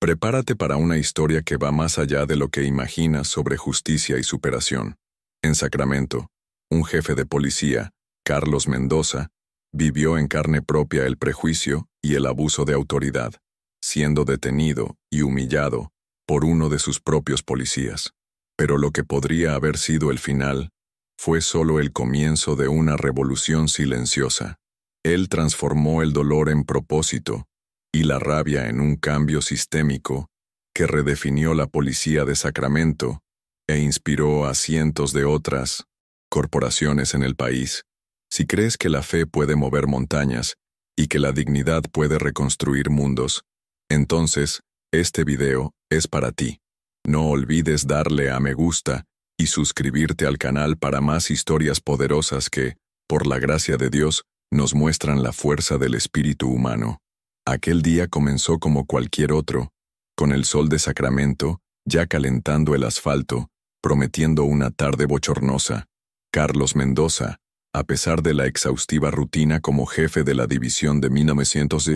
Prepárate para una historia que va más allá de lo que imaginas sobre justicia y superación. En Sacramento, un jefe de policía, Carlos Mendoza, vivió en carne propia el prejuicio y el abuso de autoridad, siendo detenido y humillado por uno de sus propios policías. Pero lo que podría haber sido el final fue solo el comienzo de una revolución silenciosa. Él transformó el dolor en propósito y la rabia en un cambio sistémico que redefinió la policía de Sacramento e inspiró a cientos de otras corporaciones en el país. Si crees que la fe puede mover montañas y que la dignidad puede reconstruir mundos, entonces este video es para ti. No olvides darle a me gusta y suscribirte al canal para más historias poderosas que, por la gracia de Dios, nos muestran la fuerza del espíritu humano. Aquel día comenzó como cualquier otro, con el sol de Sacramento ya calentando el asfalto, prometiendo una tarde bochornosa. Carlos Mendoza, a pesar de la exhaustiva rutina como jefe de la división de 1900 de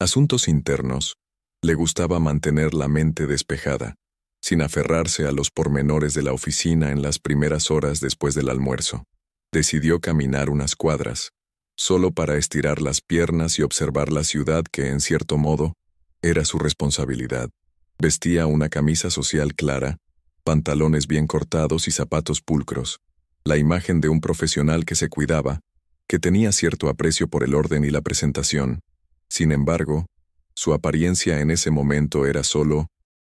asuntos internos, le gustaba mantener la mente despejada, sin aferrarse a los pormenores de la oficina en las primeras horas después del almuerzo. Decidió caminar unas cuadras, solo para estirar las piernas y observar la ciudad que, en cierto modo, era su responsabilidad. Vestía una camisa social clara, pantalones bien cortados y zapatos pulcros, la imagen de un profesional que se cuidaba, que tenía cierto aprecio por el orden y la presentación. Sin embargo, su apariencia en ese momento era solo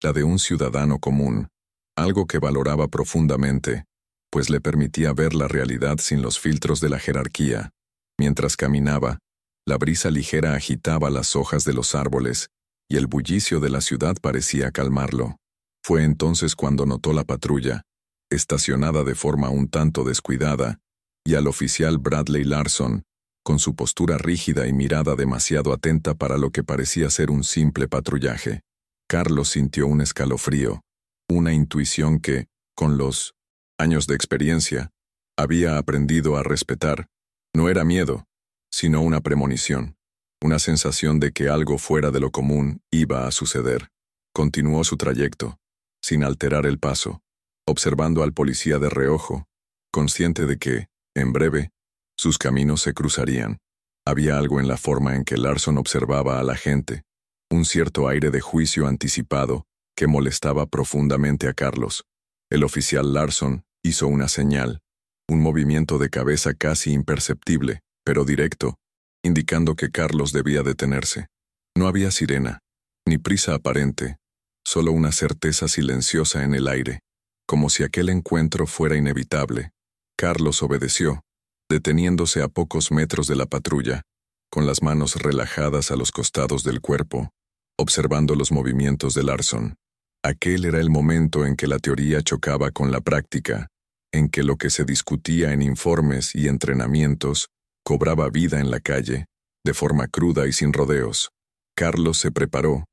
la de un ciudadano común, algo que valoraba profundamente, pues le permitía ver la realidad sin los filtros de la jerarquía. Mientras caminaba, la brisa ligera agitaba las hojas de los árboles y el bullicio de la ciudad parecía calmarlo. Fue entonces cuando notó la patrulla, estacionada de forma un tanto descuidada, y al oficial Bradley Larson, con su postura rígida y mirada demasiado atenta para lo que parecía ser un simple patrullaje. Carlos sintió un escalofrío, una intuición que, con los años de experiencia, había aprendido a respetar. No era miedo, sino una premonición, una sensación de que algo fuera de lo común iba a suceder. Continuó su trayecto, sin alterar el paso, observando al policía de reojo, consciente de que, en breve, sus caminos se cruzarían. Había algo en la forma en que Larson observaba a la gente, un cierto aire de juicio anticipado que molestaba profundamente a Carlos. El oficial Larson hizo una señal, un movimiento de cabeza casi imperceptible, pero directo, indicando que Carlos debía detenerse. No había sirena, ni prisa aparente, solo una certeza silenciosa en el aire, como si aquel encuentro fuera inevitable. Carlos obedeció, deteniéndose a pocos metros de la patrulla, con las manos relajadas a los costados del cuerpo, observando los movimientos de Larson. Aquel era el momento en que la teoría chocaba con la práctica, en que lo que se discutía en informes y entrenamientos cobraba vida en la calle, de forma cruda y sin rodeos. Carlos se preparó,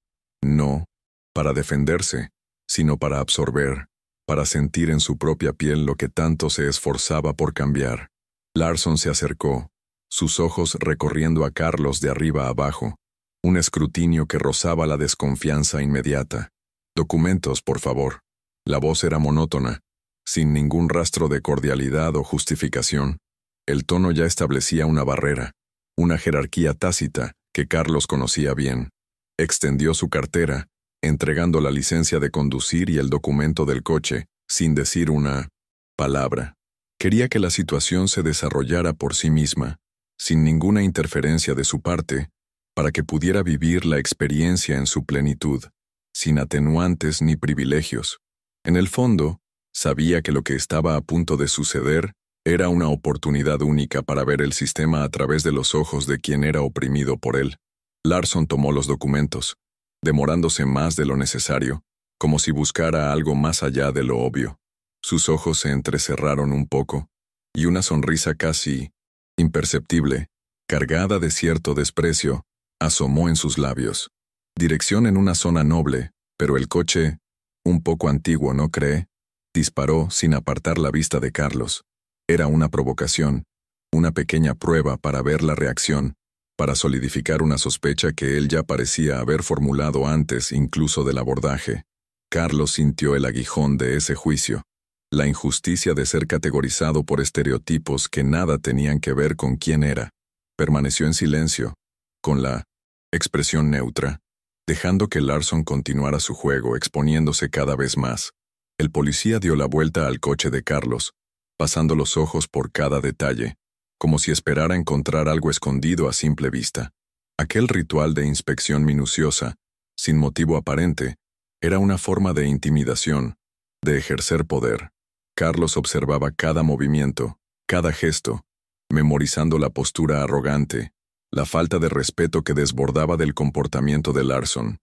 no para defenderse, sino para absorber, para sentir en su propia piel lo que tanto se esforzaba por cambiar. Larson se acercó, sus ojos recorriendo a Carlos de arriba a abajo, un escrutinio que rozaba la desconfianza inmediata. «Documentos, por favor». La voz era monótona, sin ningún rastro de cordialidad o justificación. El tono ya establecía una barrera, una jerarquía tácita que Carlos conocía bien. Extendió su cartera, entregando la licencia de conducir y el documento del coche, sin decir una palabra. Quería que la situación se desarrollara por sí misma, sin ninguna interferencia de su parte, para que pudiera vivir la experiencia en su plenitud, sin atenuantes ni privilegios. En el fondo, sabía que lo que estaba a punto de suceder era una oportunidad única para ver el sistema a través de los ojos de quien era oprimido por él. Larson tomó los documentos, demorándose más de lo necesario, como si buscara algo más allá de lo obvio. Sus ojos se entrecerraron un poco, y una sonrisa casi imperceptible, cargada de cierto desprecio, asomó en sus labios. Dirección en una zona noble, pero el coche, un poco antiguo, ¿no cree?, disparó sin apartar la vista de Carlos. Era una provocación, una pequeña prueba para ver la reacción, para solidificar una sospecha que él ya parecía haber formulado antes incluso del abordaje. Carlos sintió el aguijón de ese juicio, la injusticia de ser categorizado por estereotipos que nada tenían que ver con quién era. Permaneció en silencio, con la expresión neutra, dejando que Larson continuara su juego, exponiéndose cada vez más. El policía dio la vuelta al coche de Carlos, pasando los ojos por cada detalle, como si esperara encontrar algo escondido a simple vista. Aquel ritual de inspección minuciosa, sin motivo aparente, era una forma de intimidación, de ejercer poder. Carlos observaba cada movimiento, cada gesto, memorizando la postura arrogante, la falta de respeto que desbordaba del comportamiento de Larson.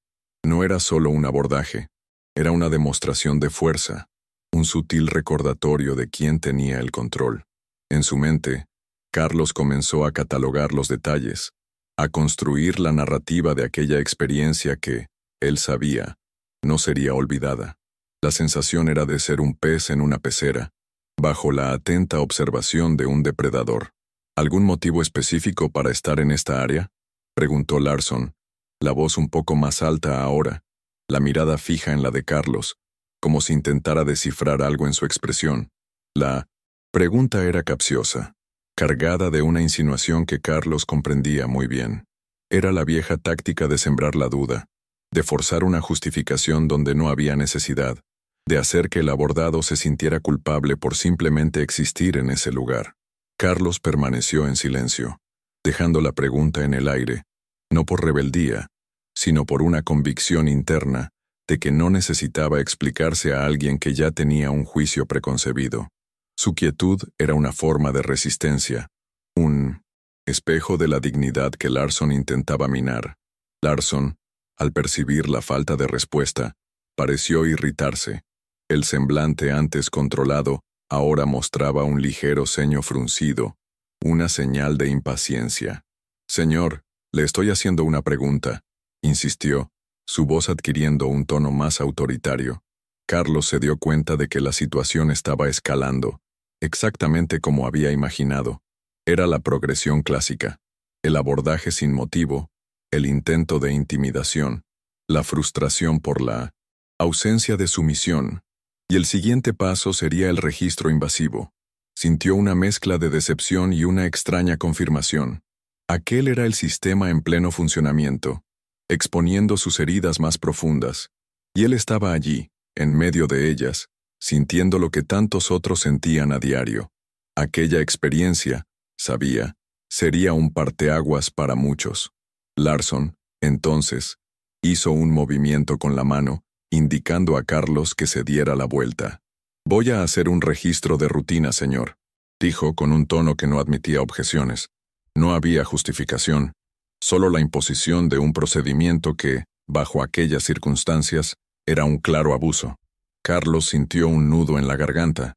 No era solo un abordaje, era una demostración de fuerza, un sutil recordatorio de quién tenía el control. En su mente, Carlos comenzó a catalogar los detalles, a construir la narrativa de aquella experiencia que, él sabía, no sería olvidada. La sensación era de ser un pez en una pecera, bajo la atenta observación de un depredador. ¿Algún motivo específico para estar en esta área?, preguntó Larson, la voz un poco más alta ahora, la mirada fija en la de Carlos, como si intentara descifrar algo en su expresión. La pregunta era capciosa, cargada de una insinuación que Carlos comprendía muy bien. Era la vieja táctica de sembrar la duda, de forzar una justificación donde no había necesidad, de hacer que el abordado se sintiera culpable por simplemente existir en ese lugar. Carlos permaneció en silencio, dejando la pregunta en el aire, no por rebeldía, sino por una convicción interna de que no necesitaba explicarse a alguien que ya tenía un juicio preconcebido. Su quietud era una forma de resistencia, un espejo de la dignidad que Larson intentaba minar. Larson, al percibir la falta de respuesta, pareció irritarse. El semblante antes controlado ahora mostraba un ligero ceño fruncido, una señal de impaciencia. «Señor, le estoy haciendo una pregunta», insistió, su voz adquiriendo un tono más autoritario. Carlos se dio cuenta de que la situación estaba escalando, exactamente como había imaginado. Era la progresión clásica, el abordaje sin motivo, el intento de intimidación, la frustración por la ausencia de sumisión, y el siguiente paso sería el registro invasivo. Sintió una mezcla de decepción y una extraña confirmación. Aquel era el sistema en pleno funcionamiento, exponiendo sus heridas más profundas, y él estaba allí, en medio de ellas, sintiendo lo que tantos otros sentían a diario. Aquella experiencia, sabía, sería un parteaguas para muchos. Larson, entonces, hizo un movimiento con la mano, indicando a Carlos que se diera la vuelta. «Voy a hacer un registro de rutina, señor», dijo con un tono que no admitía objeciones. No había justificación, solo la imposición de un procedimiento que, bajo aquellas circunstancias, era un claro abuso. Carlos sintió un nudo en la garganta,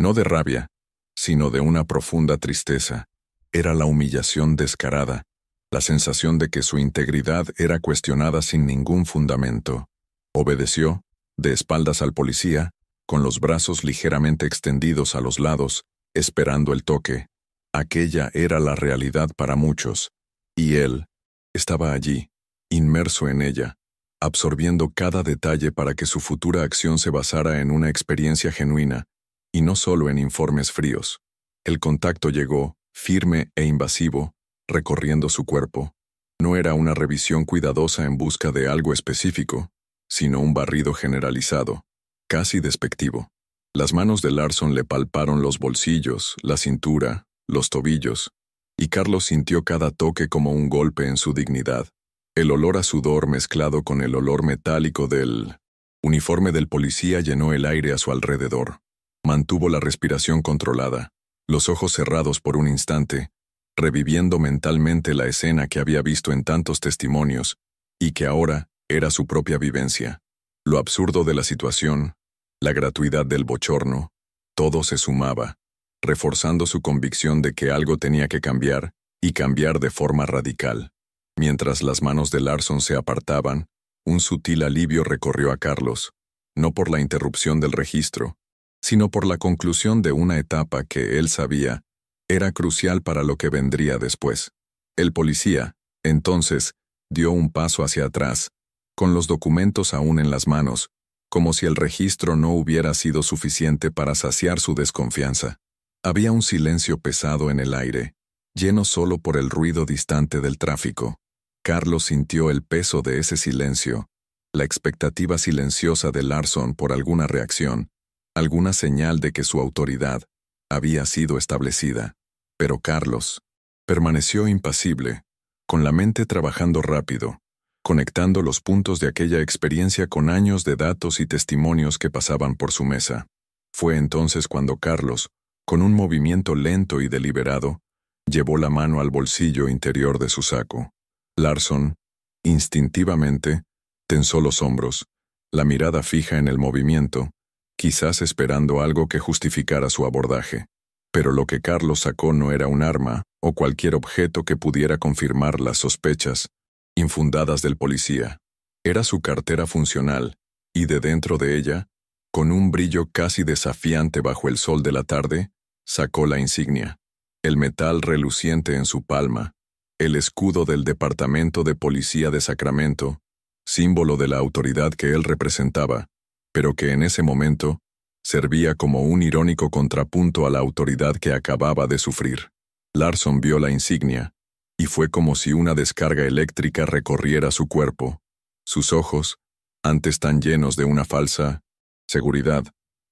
no de rabia, sino de una profunda tristeza. Era la humillación descarada, la sensación de que su integridad era cuestionada sin ningún fundamento. Obedeció, de espaldas al policía, con los brazos ligeramente extendidos a los lados, esperando el toque. Aquella era la realidad para muchos, y él estaba allí, inmerso en ella, absorbiendo cada detalle para que su futura acción se basara en una experiencia genuina, y no solo en informes fríos. El contacto llegó, firme e invasivo, recorriendo su cuerpo. No era una revisión cuidadosa en busca de algo específico, sino un barrido generalizado, casi despectivo. Las manos de Larson le palparon los bolsillos, la cintura, los tobillos, y Carlos sintió cada toque como un golpe en su dignidad. El olor a sudor mezclado con el olor metálico del uniforme del policía llenó el aire a su alrededor. Mantuvo la respiración controlada, los ojos cerrados por un instante, reviviendo mentalmente la escena que había visto en tantos testimonios, y que ahora era su propia vivencia. Lo absurdo de la situación, la gratuidad del bochorno, todo se sumaba, reforzando su convicción de que algo tenía que cambiar, y cambiar de forma radical. Mientras las manos de Larson se apartaban, un sutil alivio recorrió a Carlos, no por la interrupción del registro, sino por la conclusión de una etapa que él sabía era crucial para lo que vendría después. El policía, Entonces, dio un paso hacia atrás, con los documentos aún en las manos, como si el registro no hubiera sido suficiente para saciar su desconfianza. Había un silencio pesado en el aire, lleno solo por el ruido distante del tráfico. Carlos sintió el peso de ese silencio, la expectativa silenciosa de Larson por alguna reacción, alguna señal de que su autoridad había sido establecida. Pero Carlos permaneció impasible, con la mente trabajando rápido, conectando los puntos de aquella experiencia con años de datos y testimonios que pasaban por su mesa. Fue entonces cuando Carlos, con un movimiento lento y deliberado, llevó la mano al bolsillo interior de su saco. Larson, instintivamente, tensó los hombros, la mirada fija en el movimiento, quizás esperando algo que justificara su abordaje. Pero lo que Carlos sacó no era un arma o cualquier objeto que pudiera confirmar las sospechas infundadas del policía. Era su cartera funcional, y de dentro de ella, con un brillo casi desafiante bajo el sol de la tarde, sacó la insignia, el metal reluciente en su palma, el escudo del Departamento de Policía de Sacramento, símbolo de la autoridad que él representaba, pero que en ese momento servía como un irónico contrapunto a la autoridad que acababa de sufrir. Larson vio la insignia, y fue como si una descarga eléctrica recorriera su cuerpo. Sus ojos, antes tan llenos de una falsa seguridad,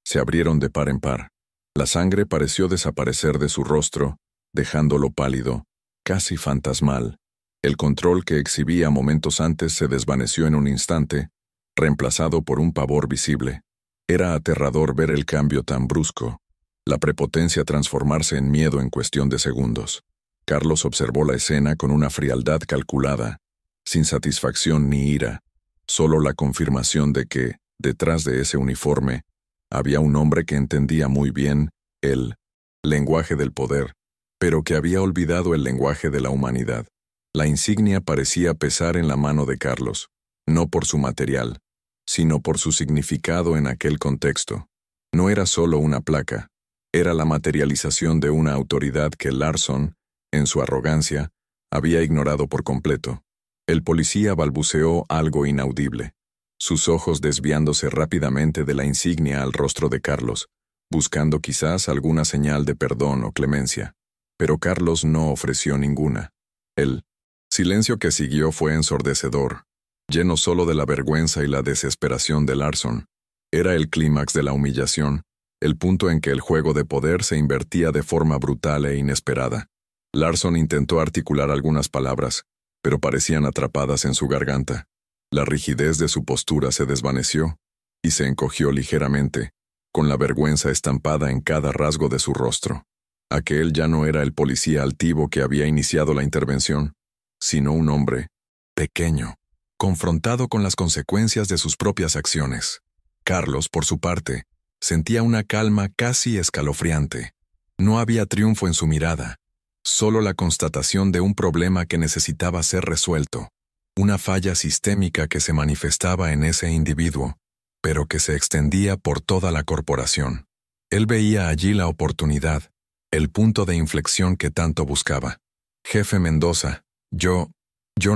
se abrieron de par en par. La sangre pareció desaparecer de su rostro, dejándolo pálido, casi fantasmal. El control que exhibía momentos antes se desvaneció en un instante, reemplazado por un pavor visible. Era aterrador ver el cambio tan brusco, la prepotencia transformarse en miedo en cuestión de segundos. Carlos observó la escena con una frialdad calculada, sin satisfacción ni ira, solo la confirmación de que, detrás de ese uniforme, había un hombre que entendía muy bien el lenguaje del poder, pero que había olvidado el lenguaje de la humanidad. La insignia parecía pesar en la mano de Carlos, no por su material, sino por su significado en aquel contexto. No era solo una placa, era la materialización de una autoridad que Larson, en su arrogancia, había ignorado por completo. El policía balbuceó algo inaudible, sus ojos desviándose rápidamente de la insignia al rostro de Carlos, buscando quizás alguna señal de perdón o clemencia. Pero Carlos no ofreció ninguna. El silencio que siguió fue ensordecedor, lleno solo de la vergüenza y la desesperación de Larson. Era el clímax de la humillación, el punto en que el juego de poder se invertía de forma brutal e inesperada. Larson intentó articular algunas palabras, pero parecían atrapadas en su garganta. La rigidez de su postura se desvaneció, y se encogió ligeramente, con la vergüenza estampada en cada rasgo de su rostro. Aquel ya no era el policía altivo que había iniciado la intervención, sino un hombre pequeño, confrontado con las consecuencias de sus propias acciones. Carlos, por su parte, sentía una calma casi escalofriante. No había triunfo en su mirada, solo la constatación de un problema que necesitaba ser resuelto, una falla sistémica que se manifestaba en ese individuo, pero que se extendía por toda la corporación. Él veía allí la oportunidad, el punto de inflexión que tanto buscaba. Jefe Mendoza, yo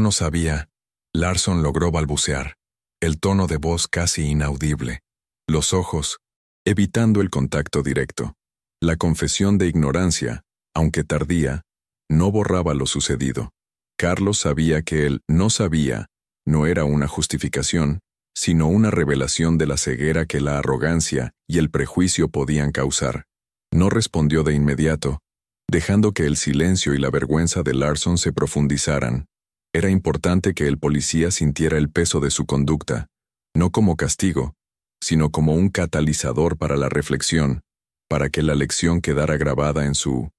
no sabía. Larson logró balbucear, el tono de voz casi inaudible, los ojos, evitando el contacto directo. La confesión de ignorancia, aunque tardía, no borraba lo sucedido. Carlos sabía que él no sabía, no era una justificación, sino una revelación de la ceguera que la arrogancia y el prejuicio podían causar. No respondió de inmediato, dejando que el silencio y la vergüenza de Larson se profundizaran. Era importante que el policía sintiera el peso de su conducta, no como castigo, sino como un catalizador para la reflexión, para que la lección quedara grabada en su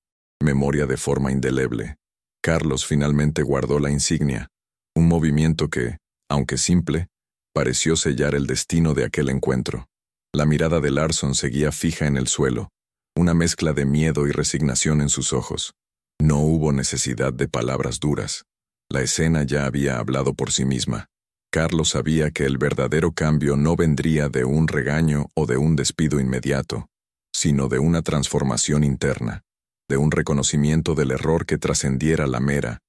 memoria de forma indeleble. Carlos finalmente guardó la insignia, un movimiento que, aunque simple, pareció sellar el destino de aquel encuentro. La mirada de Larson seguía fija en el suelo, una mezcla de miedo y resignación en sus ojos. No hubo necesidad de palabras duras. La escena ya había hablado por sí misma. Carlos sabía que el verdadero cambio no vendría de un regaño o de un despido inmediato, sino de una transformación interna, de un reconocimiento del error que trascendiera la mera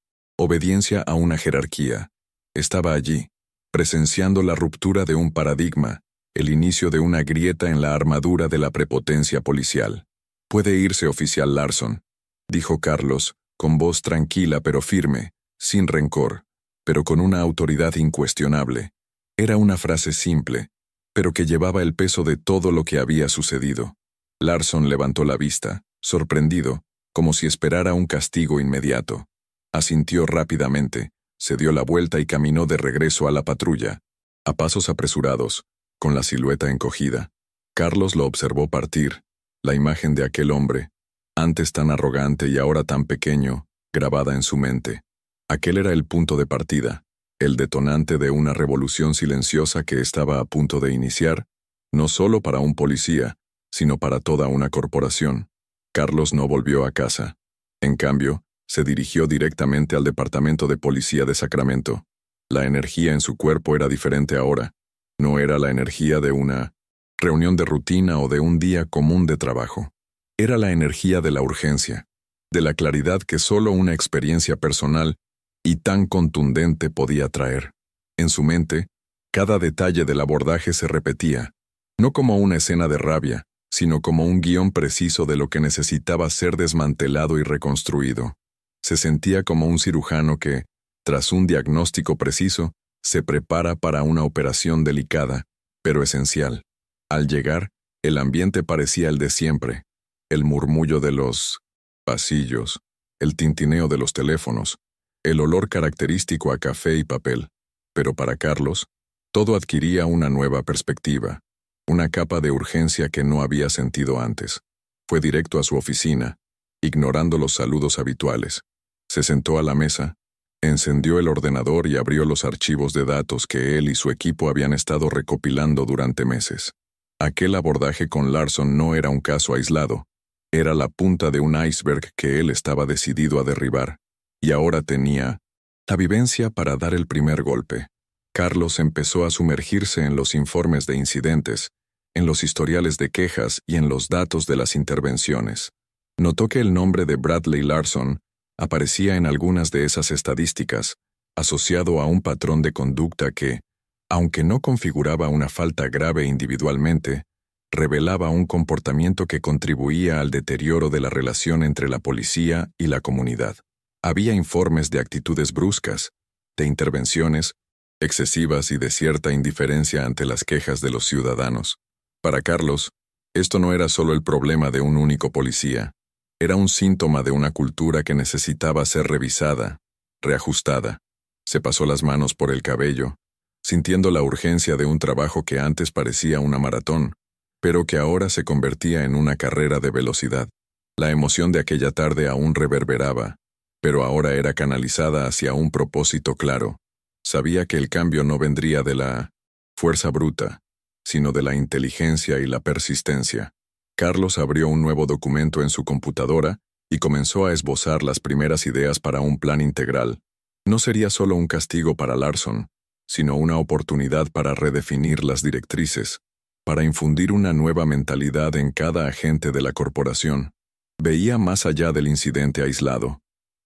Obediencia a una jerarquía. Estaba allí, presenciando la ruptura de un paradigma, el inicio de una grieta en la armadura de la prepotencia policial. «Puede irse, oficial Larson», dijo Carlos, con voz tranquila pero firme, sin rencor, pero con una autoridad incuestionable. Era una frase simple, pero que llevaba el peso de todo lo que había sucedido. Larson levantó la vista, sorprendido, como si esperara un castigo inmediato. Asintió rápidamente, se dio la vuelta y caminó de regreso a la patrulla, a pasos apresurados, con la silueta encogida. Carlos lo observó partir, la imagen de aquel hombre, antes tan arrogante y ahora tan pequeño, grabada en su mente. Aquel era el punto de partida, el detonante de una revolución silenciosa que estaba a punto de iniciar, no solo para un policía, sino para toda una corporación. Carlos no volvió a casa. En cambio, se dirigió directamente al Departamento de Policía de Sacramento. La energía en su cuerpo era diferente ahora. No era la energía de una reunión de rutina o de un día común de trabajo. Era la energía de la urgencia, de la claridad que solo una experiencia personal y tan contundente podía traer. En su mente, cada detalle del abordaje se repetía, no como una escena de rabia, sino como un guión preciso de lo que necesitaba ser desmantelado y reconstruido. Se sentía como un cirujano que, tras un diagnóstico preciso, se prepara para una operación delicada, pero esencial. Al llegar, el ambiente parecía el de siempre, el murmullo de los pasillos, el tintineo de los teléfonos, el olor característico a café y papel. Pero para Carlos, todo adquiría una nueva perspectiva, una capa de urgencia que no había sentido antes. Fue directo a su oficina, ignorando los saludos habituales. Se sentó a la mesa, encendió el ordenador y abrió los archivos de datos que él y su equipo habían estado recopilando durante meses. Aquel abordaje con Larson no era un caso aislado, era la punta de un iceberg que él estaba decidido a derribar, y ahora tenía la vivencia para dar el primer golpe. Carlos empezó a sumergirse en los informes de incidentes, en los historiales de quejas y en los datos de las intervenciones. Notó que el nombre de Bradley Larson aparecía en algunas de esas estadísticas, asociado a un patrón de conducta que, aunque no configuraba una falta grave individualmente, revelaba un comportamiento que contribuía al deterioro de la relación entre la policía y la comunidad. Había informes de actitudes bruscas, de intervenciones excesivas y de cierta indiferencia ante las quejas de los ciudadanos. Para Carlos, esto no era solo el problema de un único policía, era un síntoma de una cultura que necesitaba ser revisada, reajustada. Se pasó las manos por el cabello, sintiendo la urgencia de un trabajo que antes parecía una maratón, pero que ahora se convertía en una carrera de velocidad. La emoción de aquella tarde aún reverberaba, pero ahora era canalizada hacia un propósito claro. Sabía que el cambio no vendría de la fuerza bruta, sino de la inteligencia y la persistencia. Carlos abrió un nuevo documento en su computadora y comenzó a esbozar las primeras ideas para un plan integral. No sería solo un castigo para Larson, sino una oportunidad para redefinir las directrices, para infundir una nueva mentalidad en cada agente de la corporación. Veía más allá del incidente aislado.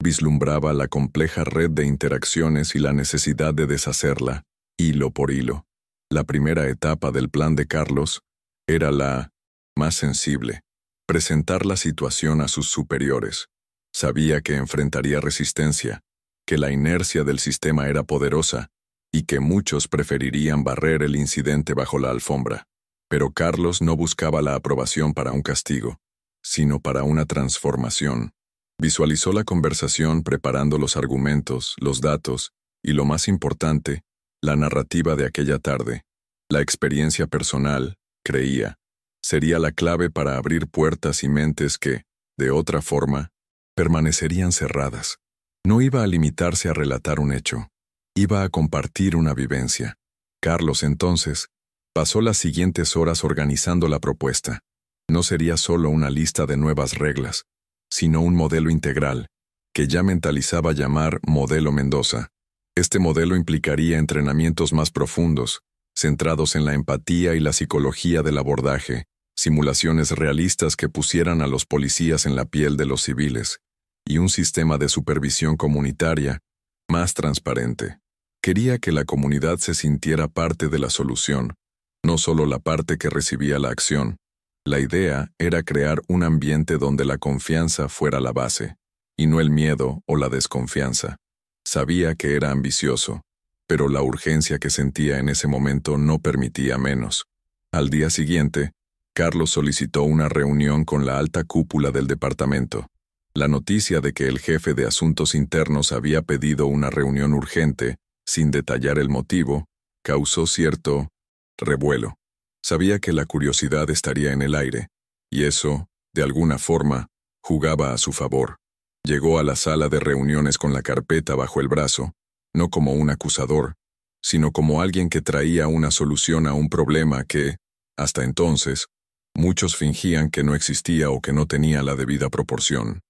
Vislumbraba la compleja red de interacciones y la necesidad de deshacerla, hilo por hilo. La primera etapa del plan de Carlos era la más sensible, presentar la situación a sus superiores. Sabía que enfrentaría resistencia, que la inercia del sistema era poderosa y que muchos preferirían barrer el incidente bajo la alfombra. Pero Carlos no buscaba la aprobación para un castigo, sino para una transformación. Visualizó la conversación preparando los argumentos, los datos y, lo más importante, la narrativa de aquella tarde. La experiencia personal, creía, sería la clave para abrir puertas y mentes que, de otra forma, permanecerían cerradas. No iba a limitarse a relatar un hecho, iba a compartir una vivencia. Carlos, entonces, pasó las siguientes horas organizando la propuesta. No sería solo una lista de nuevas reglas, sino un modelo integral, que ya mentalizaba llamar Modelo Mendoza. Este modelo implicaría entrenamientos más profundos, centrados en la empatía y la psicología del abordaje, simulaciones realistas que pusieran a los policías en la piel de los civiles, y un sistema de supervisión comunitaria más transparente. Quería que la comunidad se sintiera parte de la solución, no solo la parte que recibía la acción. La idea era crear un ambiente donde la confianza fuera la base, y no el miedo o la desconfianza. Sabía que era ambicioso, pero la urgencia que sentía en ese momento no permitía menos. Al día siguiente, Carlos solicitó una reunión con la alta cúpula del departamento. La noticia de que el jefe de asuntos internos había pedido una reunión urgente, sin detallar el motivo, causó cierto revuelo. Sabía que la curiosidad estaría en el aire, y eso, de alguna forma, jugaba a su favor. Llegó a la sala de reuniones con la carpeta bajo el brazo, no como un acusador, sino como alguien que traía una solución a un problema que, hasta entonces, muchos fingían que no existía o que no tenía la debida proporción.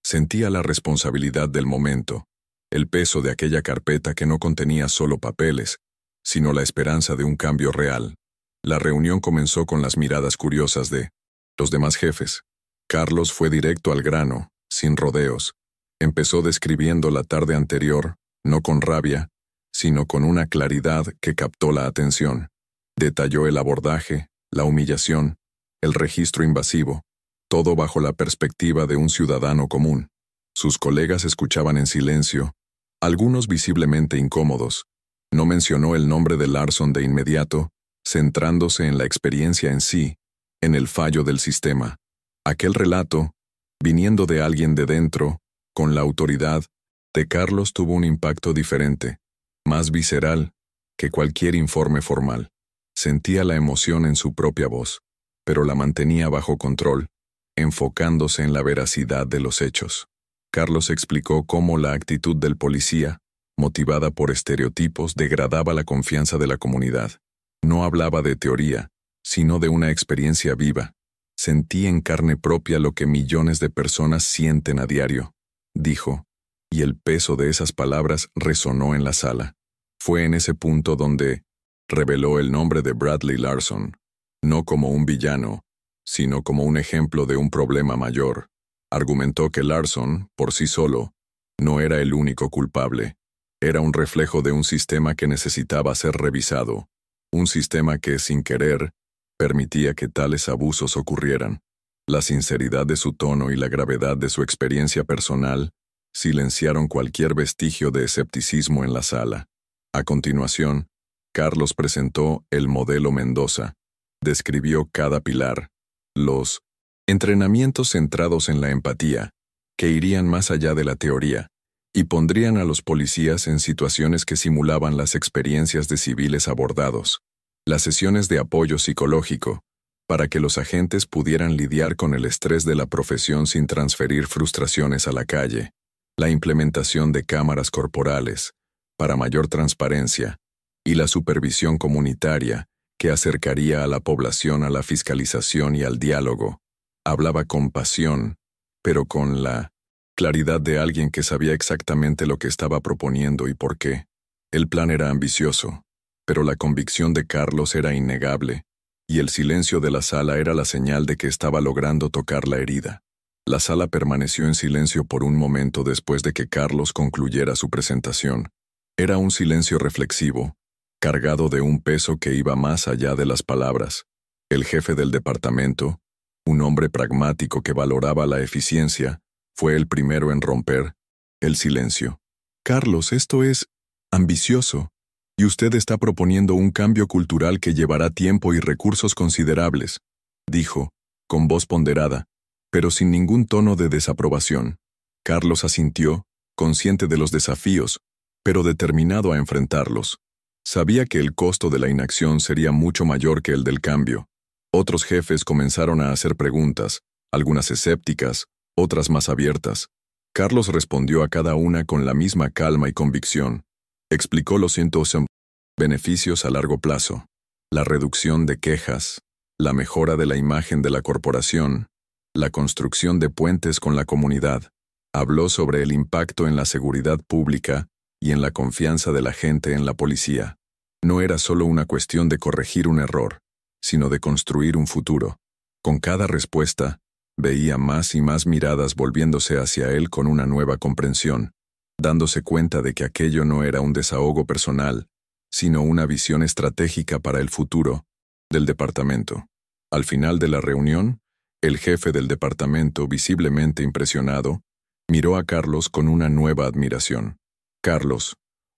Sentía la responsabilidad del momento, el peso de aquella carpeta que no contenía solo papeles, sino la esperanza de un cambio real. La reunión comenzó con las miradas curiosas de los demás jefes. Carlos fue directo al grano, sin rodeos. Empezó describiendo la tarde anterior, no con rabia, sino con una claridad que captó la atención. Detalló el abordaje, la humillación, el registro invasivo, todo bajo la perspectiva de un ciudadano común. Sus colegas escuchaban en silencio, algunos visiblemente incómodos. No mencionó el nombre de Larson de inmediato, centrándose en la experiencia en sí, en el fallo del sistema. Aquel relato, viniendo de alguien de dentro, con la autoridad, de Carlos tuvo un impacto diferente, más visceral, que cualquier informe formal. Sentía la emoción en su propia voz, pero la mantenía bajo control, enfocándose en la veracidad de los hechos. Carlos explicó cómo la actitud del policía, motivada por estereotipos, degradaba la confianza de la comunidad. No hablaba de teoría, sino de una experiencia viva. Sentí en carne propia lo que millones de personas sienten a diario, dijo, y el peso de esas palabras resonó en la sala. Fue en ese punto donde reveló el nombre de Bradley Larson, no como un villano, sino como un ejemplo de un problema mayor. Argumentó que Larson, por sí solo, no era el único culpable. Era un reflejo de un sistema que necesitaba ser revisado, un sistema que, sin querer, permitía que tales abusos ocurrieran. La sinceridad de su tono y la gravedad de su experiencia personal silenciaron cualquier vestigio de escepticismo en la sala. A continuación, Carlos presentó el modelo Mendoza. Describió cada pilar, los entrenamientos centrados en la empatía, que irían más allá de la teoría, y pondrían a los policías en situaciones que simulaban las experiencias de civiles abordados. Las sesiones de apoyo psicológico, para que los agentes pudieran lidiar con el estrés de la profesión sin transferir frustraciones a la calle. La implementación de cámaras corporales, para mayor transparencia, y la supervisión comunitaria, que acercaría a la población a la fiscalización y al diálogo. Hablaba con pasión, pero con la claridad de alguien que sabía exactamente lo que estaba proponiendo y por qué. El plan era ambicioso, pero la convicción de Carlos era innegable, y el silencio de la sala era la señal de que estaba logrando tocar la herida. La sala permaneció en silencio por un momento después de que Carlos concluyera su presentación. Era un silencio reflexivo, cargado de un peso que iba más allá de las palabras. El jefe del departamento, un hombre pragmático que valoraba la eficiencia, fue el primero en romper el silencio. Carlos, esto es ambicioso, y usted está proponiendo un cambio cultural que llevará tiempo y recursos considerables, dijo, con voz ponderada, pero sin ningún tono de desaprobación. Carlos asintió, consciente de los desafíos, pero determinado a enfrentarlos. Sabía que el costo de la inacción sería mucho mayor que el del cambio. Otros jefes comenzaron a hacer preguntas, algunas escépticas, otras más abiertas. Carlos respondió a cada una con la misma calma y convicción. Explicó los beneficios a largo plazo, la reducción de quejas, la mejora de la imagen de la corporación, la construcción de puentes con la comunidad. Habló sobre el impacto en la seguridad pública y en la confianza de la gente en la policía. No era solo una cuestión de corregir un error, sino de construir un futuro. Con cada respuesta, veía más y más miradas volviéndose hacia él con una nueva comprensión. dándose cuenta de que aquello no era un desahogo personal, sino una visión estratégica para el futuro del departamento. Al final de la reunión, el jefe del departamento, visiblemente impresionado, miró a Carlos con una nueva admiración. Carlos,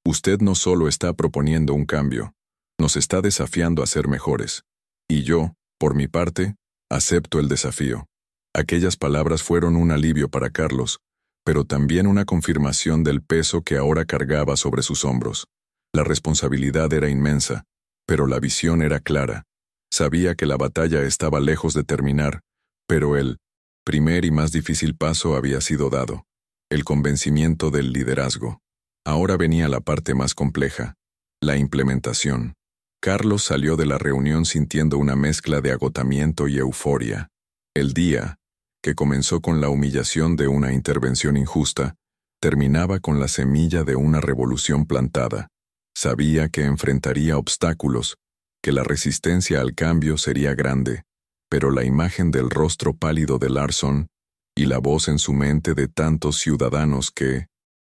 usted no solo está proponiendo un cambio, nos está desafiando a ser mejores. Y yo, por mi parte, acepto el desafío. Aquellas palabras fueron un alivio para Carlos, pero también una confirmación del peso que ahora cargaba sobre sus hombros. La responsabilidad era inmensa, pero la visión era clara. Sabía que la batalla estaba lejos de terminar, pero el primer y más difícil paso había sido dado: el convencimiento del liderazgo. Ahora venía la parte más compleja: la implementación. Carlos salió de la reunión sintiendo una mezcla de agotamiento y euforia. El día, que comenzó con la humillación de una intervención injusta, terminaba con la semilla de una revolución plantada. Sabía que enfrentaría obstáculos, que la resistencia al cambio sería grande, pero la imagen del rostro pálido de Larson y la voz en su mente de tantos ciudadanos que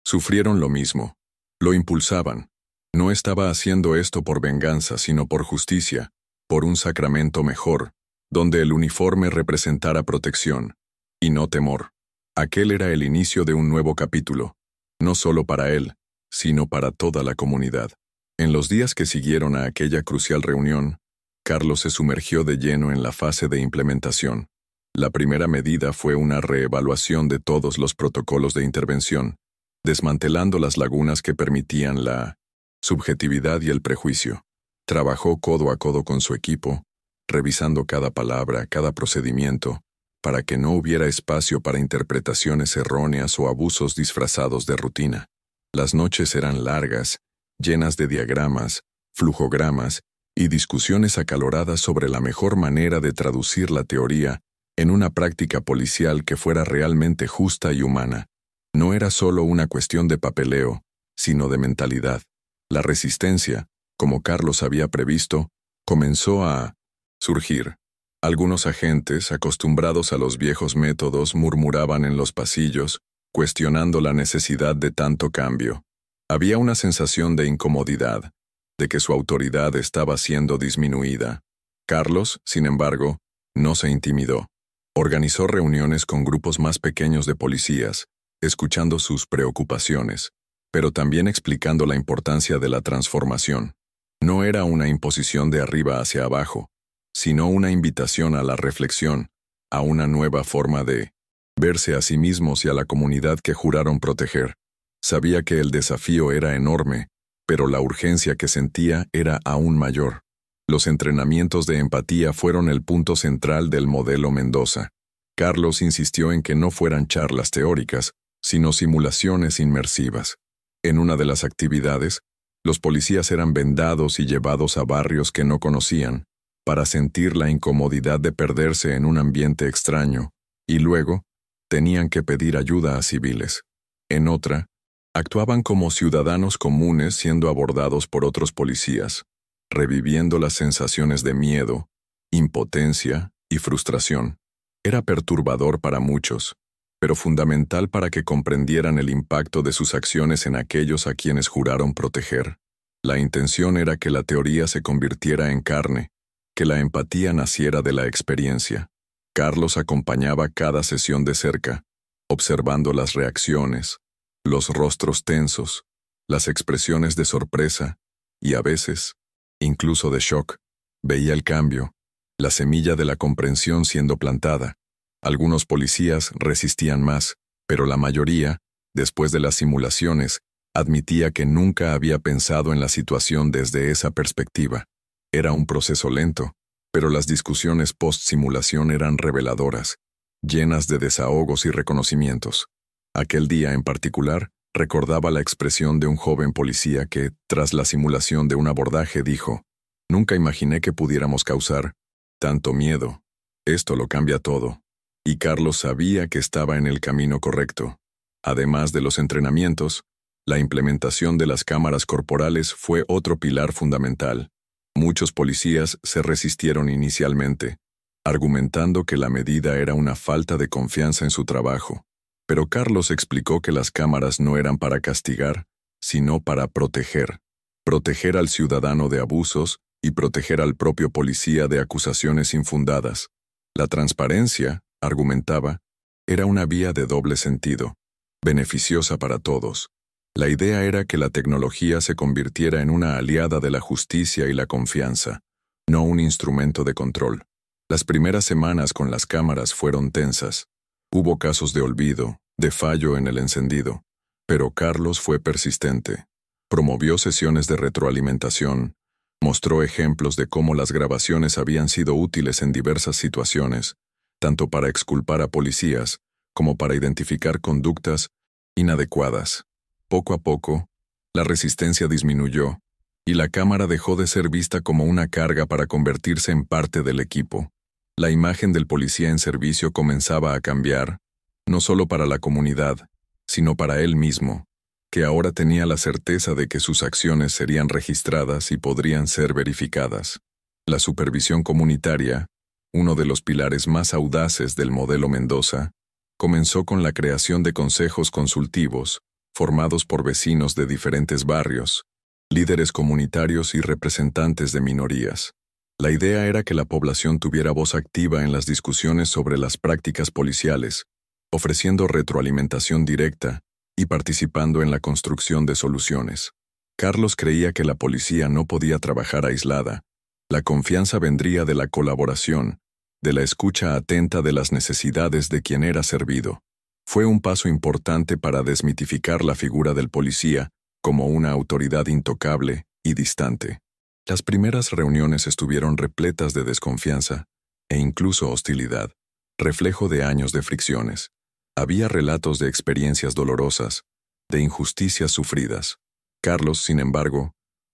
sufrieron lo mismo, lo impulsaban. No estaba haciendo esto por venganza, sino por justicia, por un sacramento mejor, donde el uniforme representara protección, y no temor. Aquel era el inicio de un nuevo capítulo, no solo para él, sino para toda la comunidad. En los días que siguieron a aquella crucial reunión, Carlos se sumergió de lleno en la fase de implementación. La primera medida fue una reevaluación de todos los protocolos de intervención, desmantelando las lagunas que permitían la subjetividad y el prejuicio. Trabajó codo a codo con su equipo, revisando cada palabra, cada procedimiento, para que no hubiera espacio para interpretaciones erróneas o abusos disfrazados de rutina. Las noches eran largas, llenas de diagramas, flujogramas y discusiones acaloradas sobre la mejor manera de traducir la teoría en una práctica policial que fuera realmente justa y humana. No era solo una cuestión de papeleo, sino de mentalidad. La resistencia, como Carlos había previsto, comenzó a surgir. Algunos agentes, acostumbrados a los viejos métodos, murmuraban en los pasillos, cuestionando la necesidad de tanto cambio. Había una sensación de incomodidad, de que su autoridad estaba siendo disminuida. Carlos, sin embargo, no se intimidó. Organizó reuniones con grupos más pequeños de policías, escuchando sus preocupaciones, pero también explicando la importancia de la transformación. No era una imposición de arriba hacia abajo, sino una invitación a la reflexión, a una nueva forma de verse a sí mismos y a la comunidad que juraron proteger. Sabía que el desafío era enorme, pero la urgencia que sentía era aún mayor. Los entrenamientos de empatía fueron el punto central del modelo Mendoza. Carlos insistió en que no fueran charlas teóricas, sino simulaciones inmersivas. En una de las actividades, los policías eran vendados y llevados a barrios que no conocían, para sentir la incomodidad de perderse en un ambiente extraño, y luego tenían que pedir ayuda a civiles. En otra, actuaban como ciudadanos comunes siendo abordados por otros policías, reviviendo las sensaciones de miedo, impotencia y frustración. Era perturbador para muchos, pero fundamental para que comprendieran el impacto de sus acciones en aquellos a quienes juraron proteger. La intención era que la teoría se convirtiera en carne, que la empatía naciera de la experiencia. Carlos acompañaba cada sesión de cerca, observando las reacciones, los rostros tensos, las expresiones de sorpresa y a veces, incluso de shock. Veía el cambio, la semilla de la comprensión siendo plantada. Algunos policías resistían más, pero la mayoría, después de las simulaciones, admitía que nunca había pensado en la situación desde esa perspectiva. Era un proceso lento, pero las discusiones post-simulación eran reveladoras, llenas de desahogos y reconocimientos. Aquel día en particular, recordaba la expresión de un joven policía que, tras la simulación de un abordaje, dijo: «Nunca imaginé que pudiéramos causar tanto miedo. Esto lo cambia todo». Y Carlos sabía que estaba en el camino correcto. Además de los entrenamientos, la implementación de las cámaras corporales fue otro pilar fundamental. Muchos policías se resistieron inicialmente, argumentando que la medida era una falta de confianza en su trabajo. Pero Carlos explicó que las cámaras no eran para castigar, sino para proteger. Proteger al ciudadano de abusos y proteger al propio policía de acusaciones infundadas. La transparencia, argumentaba, era una vía de doble sentido, beneficiosa para todos. La idea era que la tecnología se convirtiera en una aliada de la justicia y la confianza, no un instrumento de control. Las primeras semanas con las cámaras fueron tensas. Hubo casos de olvido, de fallo en el encendido, pero Carlos fue persistente. Promovió sesiones de retroalimentación, mostró ejemplos de cómo las grabaciones habían sido útiles en diversas situaciones, tanto para exculpar a policías como para identificar conductas inadecuadas. Poco a poco, la resistencia disminuyó, y la cámara dejó de ser vista como una carga para convertirse en parte del equipo. La imagen del policía en servicio comenzaba a cambiar, no solo para la comunidad, sino para él mismo, que ahora tenía la certeza de que sus acciones serían registradas y podrían ser verificadas. La supervisión comunitaria, uno de los pilares más audaces del modelo Mendoza, comenzó con la creación de consejos consultivos, formados por vecinos de diferentes barrios, líderes comunitarios y representantes de minorías. La idea era que la población tuviera voz activa en las discusiones sobre las prácticas policiales, ofreciendo retroalimentación directa y participando en la construcción de soluciones. Carlos creía que la policía no podía trabajar aislada. La confianza vendría de la colaboración, de la escucha atenta de las necesidades de quien era servido. Fue un paso importante para desmitificar la figura del policía como una autoridad intocable y distante. Las primeras reuniones estuvieron repletas de desconfianza e incluso hostilidad, reflejo de años de fricciones. Había relatos de experiencias dolorosas, de injusticias sufridas. Carlos, sin embargo,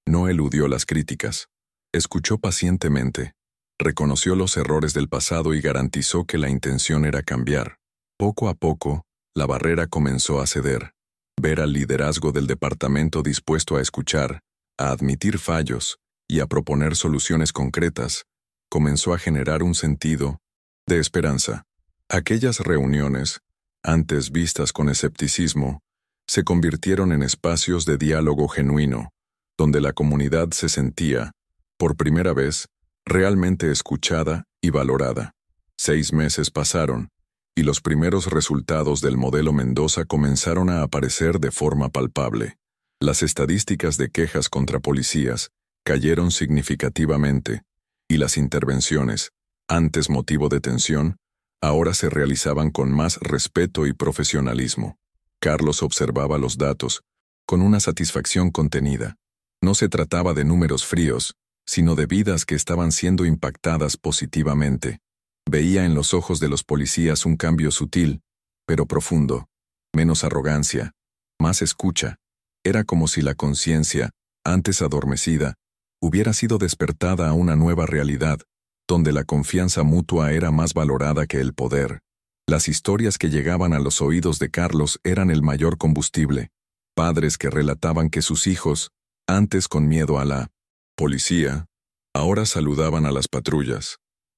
no eludió las críticas. Escuchó pacientemente, reconoció los errores del pasado y garantizó que la intención era cambiar. Poco a poco, la barrera comenzó a ceder. Ver al liderazgo del departamento dispuesto a escuchar, a admitir fallos y a proponer soluciones concretas, comenzó a generar un sentido de esperanza. Aquellas reuniones, antes vistas con escepticismo, se convirtieron en espacios de diálogo genuino, donde la comunidad se sentía, por primera vez, realmente escuchada y valorada. 6 meses pasaron, y los primeros resultados del modelo Mendoza comenzaron a aparecer de forma palpable. Las estadísticas de quejas contra policías cayeron significativamente, y las intervenciones, antes motivo de tensión, ahora se realizaban con más respeto y profesionalismo. Carlos observaba los datos, con una satisfacción contenida. No se trataba de números fríos, sino de vidas que estaban siendo impactadas positivamente. Veía en los ojos de los policías un cambio sutil, pero profundo, menos arrogancia, más escucha. Era como si la conciencia, antes adormecida, hubiera sido despertada a una nueva realidad, donde la confianza mutua era más valorada que el poder. Las historias que llegaban a los oídos de Carlos eran el mayor combustible. Padres que relataban que sus hijos, antes con miedo a la policía, ahora saludaban a las patrullas.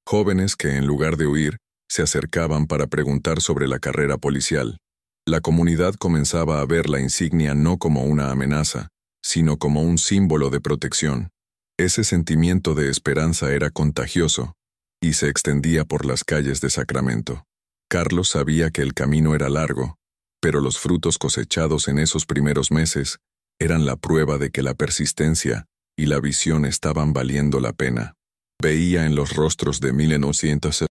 Jóvenes que, en lugar de huir, se acercaban para preguntar sobre la carrera policial. La comunidad comenzaba a ver la insignia no como una amenaza, sino como un símbolo de protección. Ese sentimiento de esperanza era contagioso, y se extendía por las calles de Sacramento. Carlos sabía que el camino era largo, pero los frutos cosechados en esos primeros meses eran la prueba de que la persistencia y la visión estaban valiendo la pena. Veía en los rostros de 1900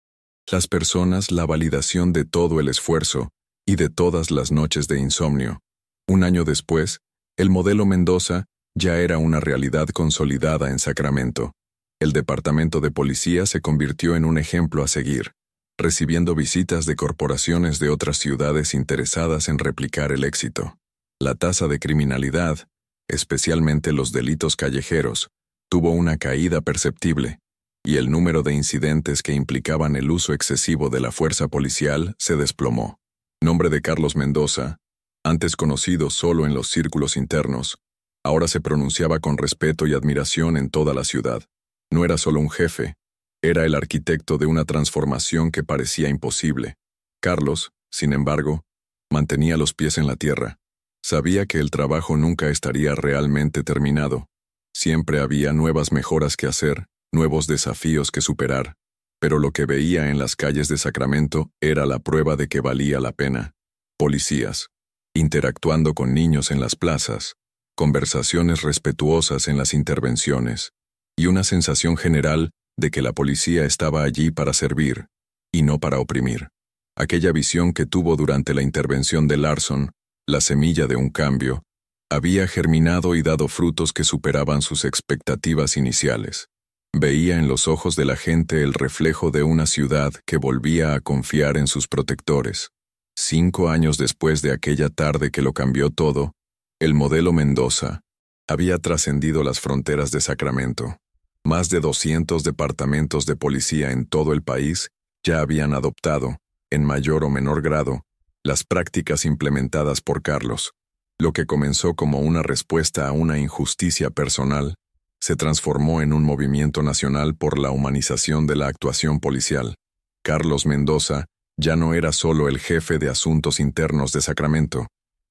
las personas la validación de todo el esfuerzo y de todas las noches de insomnio. Un año después, el modelo Mendoza ya era una realidad consolidada en Sacramento. El departamento de policía se convirtió en un ejemplo a seguir, recibiendo visitas de corporaciones de otras ciudades interesadas en replicar el éxito. La tasa de criminalidad, especialmente los delitos callejeros, tuvo una caída perceptible, y el número de incidentes que implicaban el uso excesivo de la fuerza policial se desplomó. Nombre de Carlos Mendoza, antes conocido solo en los círculos internos, ahora se pronunciaba con respeto y admiración en toda la ciudad. No era solo un jefe, era el arquitecto de una transformación que parecía imposible. Carlos, sin embargo, Mantenía los pies en la tierra. Sabía que el trabajo nunca estaría realmente terminado. Siempre había nuevas mejoras que hacer, nuevos desafíos que superar, pero lo que veía en las calles de Sacramento era la prueba de que valía la pena. Policías, interactuando con niños en las plazas, conversaciones respetuosas en las intervenciones, y una sensación general de que la policía estaba allí para servir, y no para oprimir. Aquella visión que tuvo durante la intervención de Larson, la semilla de un cambio, había germinado y dado frutos que superaban sus expectativas iniciales. Veía en los ojos de la gente el reflejo de una ciudad que volvía a confiar en sus protectores. 5 años después de aquella tarde que lo cambió todo, el modelo Mendoza había trascendido las fronteras de Sacramento. Más de 200 departamentos de policía en todo el país ya habían adoptado, en mayor o menor grado, las prácticas implementadas por Carlos. Lo que comenzó como una respuesta a una injusticia personal, se transformó en un movimiento nacional por la humanización de la actuación policial. Carlos Mendoza ya no era solo el jefe de asuntos internos de Sacramento,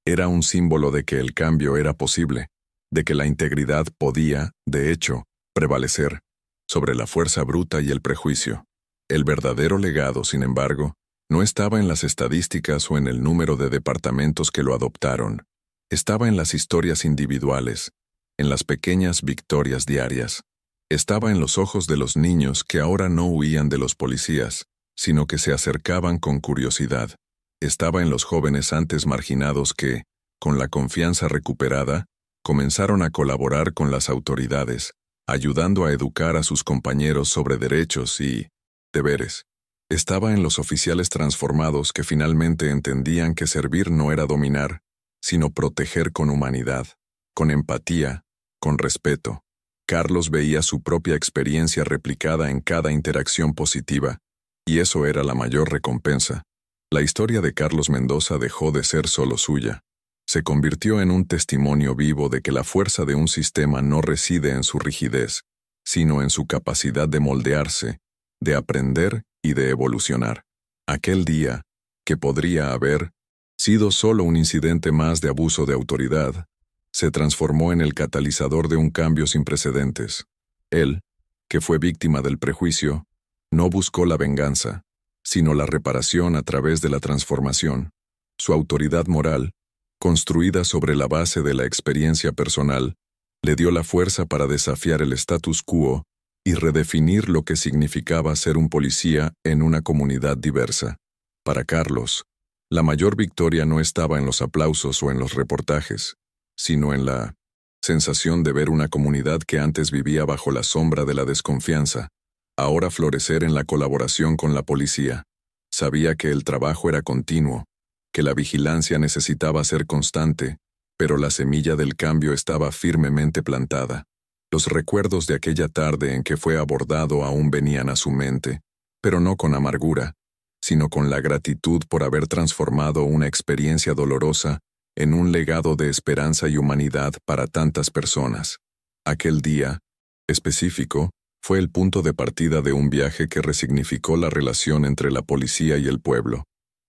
era un símbolo de que el cambio era posible, de que la integridad podía, de hecho, prevalecer sobre la fuerza bruta y el prejuicio. El verdadero legado, sin embargo, no estaba en las estadísticas o en el número de departamentos que lo adoptaron. Estaba en las historias individuales, en las pequeñas victorias diarias. Estaba en los ojos de los niños que ahora no huían de los policías, sino que se acercaban con curiosidad. Estaba en los jóvenes antes marginados que, con la confianza recuperada, comenzaron a colaborar con las autoridades, ayudando a educar a sus compañeros sobre derechos y deberes. Estaba en los oficiales transformados que finalmente entendían que servir no era dominar, sino proteger con humanidad, con empatía, con respeto. Carlos veía su propia experiencia replicada en cada interacción positiva, y eso era la mayor recompensa. La historia de Carlos Mendoza dejó de ser solo suya. Se convirtió en un testimonio vivo de que la fuerza de un sistema no reside en su rigidez, sino en su capacidad de moldearse, de aprender y de evolucionar. Aquel día, que podría haber sido solo un incidente más de abuso de autoridad, se transformó en el catalizador de un cambio sin precedentes. Él, que fue víctima del prejuicio, no buscó la venganza, sino la reparación a través de la transformación. Su autoridad moral, construida sobre la base de la experiencia personal, le dio la fuerza para desafiar el status quo y redefinir lo que significaba ser un policía en una comunidad diversa. Para Carlos, la mayor victoria no estaba en los aplausos o en los reportajes, sino en la sensación de ver una comunidad que antes vivía bajo la sombra de la desconfianza, ahora florecer en la colaboración con la policía. Sabía que el trabajo era continuo, que la vigilancia necesitaba ser constante, pero la semilla del cambio estaba firmemente plantada. Los recuerdos de aquella tarde en que fue abordado aún venían a su mente, pero no con amargura, sino con la gratitud por haber transformado una experiencia dolorosa en un legado de esperanza y humanidad para tantas personas. Aquel día, específico, fue el punto de partida de un viaje que resignificó la relación entre la policía y el pueblo.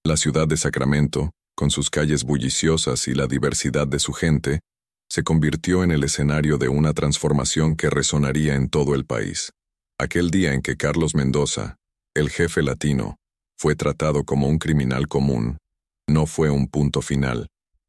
La ciudad de Sacramento, con sus calles bulliciosas y la diversidad de su gente, se convirtió en el escenario de una transformación que resonaría en todo el país. Aquel día en que Carlos Mendoza, el jefe latino, fue tratado como un criminal común, no fue un punto final,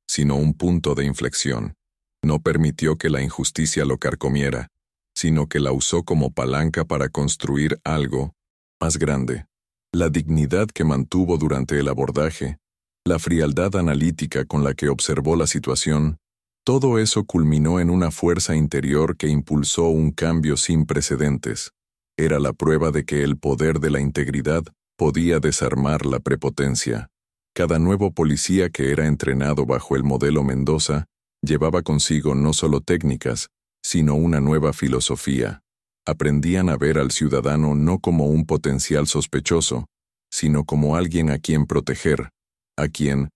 sino un punto de inflexión. No permitió que la injusticia lo carcomiera, sino que la usó como palanca para construir algo más grande. La dignidad que mantuvo durante el abordaje, la frialdad analítica con la que observó la situación, todo eso culminó en una fuerza interior que impulsó un cambio sin precedentes. Era la prueba de que el poder de la integridad podía desarmar la prepotencia. Cada nuevo policía que era entrenado bajo el modelo Mendoza llevaba consigo no solo técnicas, sino una nueva filosofía. Aprendían a ver al ciudadano no como un potencial sospechoso, sino como alguien a quien proteger, a quien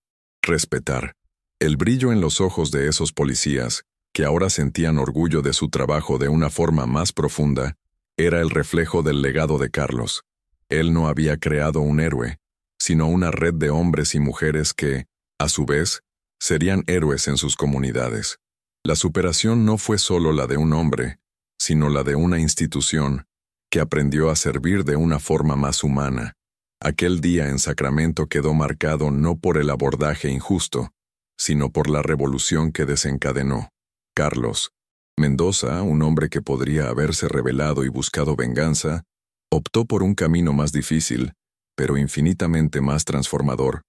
respetar. El brillo en los ojos de esos policías, que ahora sentían orgullo de su trabajo de una forma más profunda, era el reflejo del legado de Carlos. Él no había creado un héroe, sino una red de hombres y mujeres que, A su vez, serían héroes en sus comunidades. La superación no fue solo la de un hombre, sino la de una institución que aprendió a servir de una forma más humana. Aquel día en Sacramento quedó marcado no por el abordaje injusto, sino por la revolución que desencadenó. Carlos Mendoza, un hombre que podría haberse rebelado y buscado venganza, optó por un camino más difícil, pero infinitamente más transformador.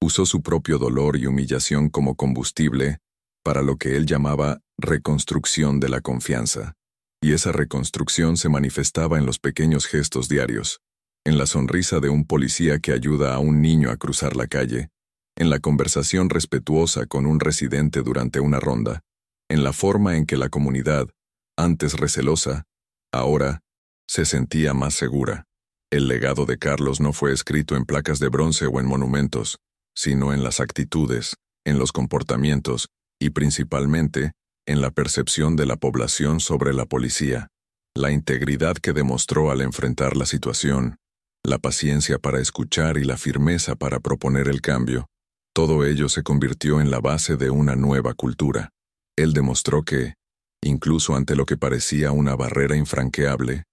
Usó su propio dolor y humillación como combustible para lo que él llamaba reconstrucción de la confianza. Y esa reconstrucción se manifestaba en los pequeños gestos diarios, en la sonrisa de un policía que ayuda a un niño a cruzar la calle, en la conversación respetuosa con un residente durante una ronda, en la forma en que la comunidad, antes recelosa, ahora se sentía más segura. El legado de Carlos no fue escrito en placas de bronce o en monumentos, sino en las actitudes, en los comportamientos y principalmente en la percepción de la población sobre la policía, la integridad que demostró al enfrentar la situación, la paciencia para escuchar y la firmeza para proponer el cambio. Todo ello se convirtió en la base de una nueva cultura. Él demostró que, incluso ante lo que parecía una barrera infranqueable,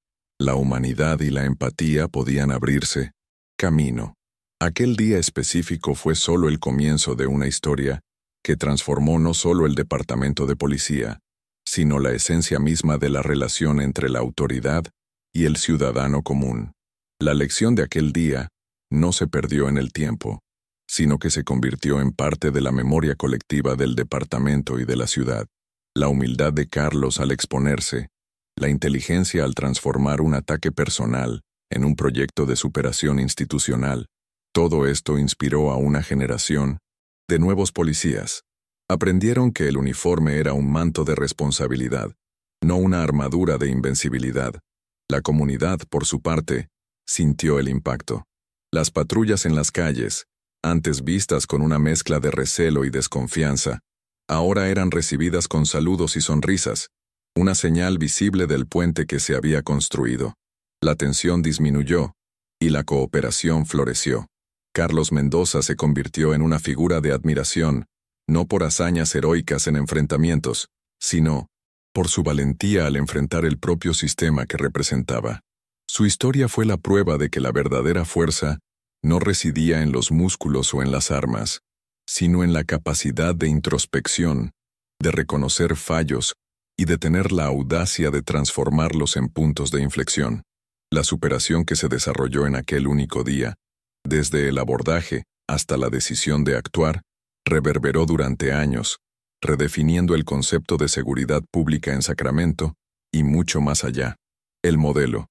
la humanidad y la empatía podían abrirse camino. Aquel día específico fue solo el comienzo de una historia que transformó no solo el departamento de policía, sino la esencia misma de la relación entre la autoridad y el ciudadano común. La lección de aquel día no se perdió en el tiempo, sino que se convirtió en parte de la memoria colectiva del departamento y de la ciudad. La humildad de Carlos al exponerse, la inteligencia al transformar un ataque personal en un proyecto de superación institucional, todo esto inspiró a una generación de nuevos policías. Aprendieron que el uniforme era un manto de responsabilidad, no una armadura de invencibilidad. La comunidad, por su parte, sintió el impacto. Las patrullas en las calles, antes vistas con una mezcla de recelo y desconfianza, ahora eran recibidas con saludos y sonrisas, una señal visible del puente que se había construido. La tensión disminuyó y la cooperación floreció. Carlos Mendoza se convirtió en una figura de admiración, no por hazañas heroicas en enfrentamientos, sino por su valentía al enfrentar el propio sistema que representaba. Su historia fue la prueba de que la verdadera fuerza no residía en los músculos o en las armas, sino en la capacidad de introspección, de reconocer fallos y de tener la audacia de transformarlos en puntos de inflexión. La superación que se desarrolló en aquel único día, desde el abordaje hasta la decisión de actuar, reverberó durante años, redefiniendo el concepto de seguridad pública en Sacramento y mucho más allá. El modelo.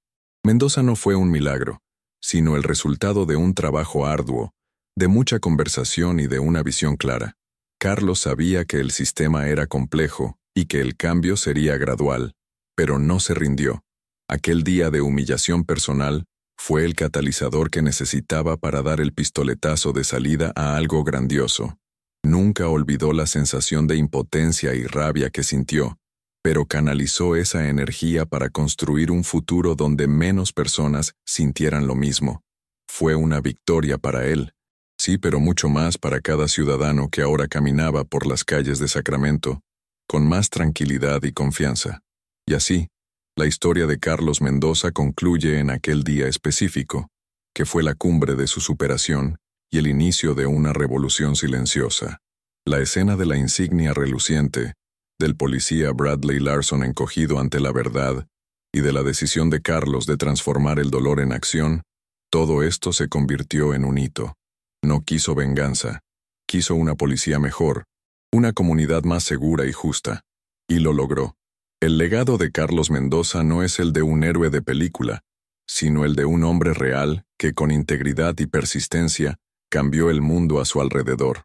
Mendoza no fue un milagro, sino el resultado de un trabajo arduo, de mucha conversación y de una visión clara. Carlos sabía que el sistema era complejo y que el cambio sería gradual, pero no se rindió. Aquel día de humillación personal fue el catalizador que necesitaba para dar el pistoletazo de salida a algo grandioso. Nunca olvidó la sensación de impotencia y rabia que sintió, pero canalizó esa energía para construir un futuro donde menos personas sintieran lo mismo. Fue una victoria para él, sí, pero mucho más para cada ciudadano que ahora caminaba por las calles de Sacramento, con más tranquilidad y confianza. Y así, la historia de Carlos Mendoza concluye en aquel día específico, que fue la cumbre de su superación y el inicio de una revolución silenciosa. La escena de la insignia reluciente, del policía Bradley Larson encogido ante la verdad, y de la decisión de Carlos de transformar el dolor en acción, todo esto se convirtió en un hito. No quiso venganza, quiso una policía mejor, una comunidad más segura y justa, y lo logró. El legado de Carlos Mendoza no es el de un héroe de película, sino el de un hombre real que con integridad y persistencia cambió el mundo a su alrededor.